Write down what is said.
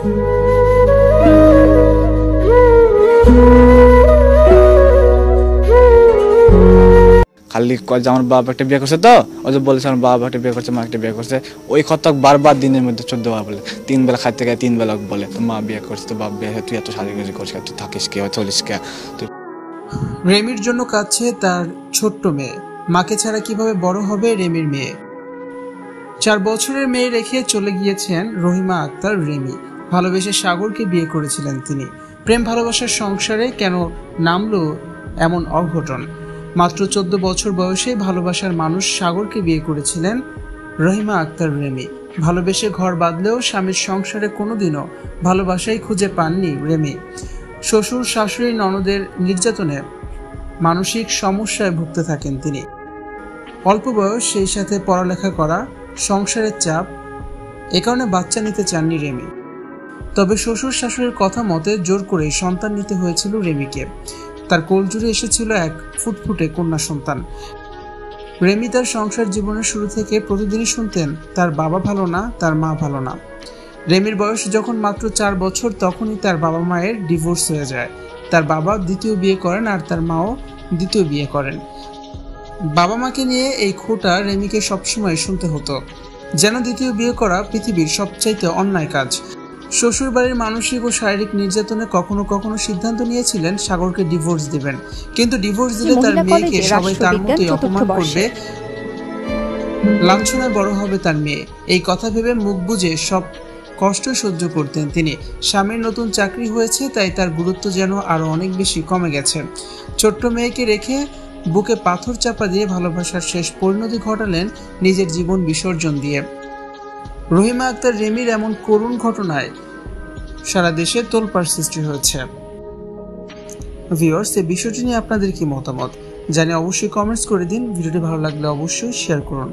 খালি কয় যে আমার বাবা একটা বিয়ে করছে, তো ওই যে বলেছে আমার বাবা একটা বিয়ে করছে, মা একটা বিয়ে করছে, ওই কথা বারবার দিনের মধ্যে 14 বার বলে। 3 বেলা খাইতে গেলে 3 বেলা বলে তো মা বিয়ে করছে, তো বাপ বিয়ে, তুই এত সাজুগুজু করিস, তুই থাকিস কে, চলিস কে। রেমির জন্য কাঁদছে তার ছোট্ট মেয়ে। মাকে ছাড়া কিভাবে বড় হবে রেমির মেয়ে? 4 বছরের মেয়ে রেখে চলে গিয়েছেন রহিমা আক্তার রেমি। ভালোবেসে সাগরকে বিয়ে করেছিলেন তিনি। প্রেম ভালোবাসার সংসারে কেন নামলো এমন অঘটন? মাত্র 14 বছর বয়সে ভালোবাসার মানুষ সাগরকে বিয়ে করেছিলেন রহিমা আক্তার রেমি। ভালোবেসে ঘর বাঁধলেও স্বামীর সংসারে কোনোদিনও ভালোবাসাই খুঁজে পাননি রেমি। শ্বশুর শাশুড়ি ননদের নির্যাতনে মানসিক সমস্যায় ভুগতে থাকেন তিনি। অল্প বয়স, সেই সাথে পড়ালেখা করা, সংসারের চাপ, এ কারণে বাচ্চা নিতে চাননি রেমি। তবে শ্বশুর শাশুড়ির কথা মতে জোর করে সন্তান নিতে হয়েছিল রেমিকে। তার কোলজুড়ে এসেছিল এক ফুটফুটে কন্যা সন্তান। রেমি তার সংসার জীবনের শুরু থেকে প্রতিদিনই শুনতেন তার বাবা ভালো না, তার মা ভালো না। রেমির বয়স যখন মাত্র 4 বছর, তখনই তার বাবা মায়ের ডিভোর্স হয়ে যায়। তার বাবা দ্বিতীয় বিয়ে করেন আর তার মাও দ্বিতীয় বিয়ে করেন। বাবা মাকে নিয়ে এই খোঁটা রেমিকে সবসময় শুনতে হতো, যেন দ্বিতীয় বিয়ে করা পৃথিবীর সবচাইতে অন্যায় কাজ। শ্বশুরবাড়ির মানসিক ও শারীরিক নির্যাতনে কখনো কখনো সিদ্ধান্ত নিয়েছিলেন সাগরকে ডিভোর্স দিবেন, কিন্তু ডিভোর্স দিলে তার মেয়েকে সবাই তার মতোই অপমান করবে, লাঞ্ছনায় বড় হবে তার মেয়ে। এই কথা ভেবে মুখ বুজে সব কষ্ট সহ্য করতেন তিনি। স্বামীর নতুন চাকরি হয়েছে, তাই তার গুরুত্ব যেন আরো অনেক বেশি কমে গেছে। ছোট্ট মেয়েকে রেখে বুকে পাথর চাপা দিয়ে ভালোবাসার শেষ পরিণতি ঘটালেন নিজের জীবন বিসর্জন দিয়ে। রহিমা আক্তার রেমির এমন করুণ ঘটনায় সারা দেশে তোলপাড় সৃষ্টি হয়েছে। ভিউয়ার্স, এই বিষয়টি নিয়ে আপনাদের কি মতামত জানিয়ে অবশ্যই কমেন্টস করে দিন। ভিডিওটি ভালো লাগলে অবশ্যই শেয়ার করুন।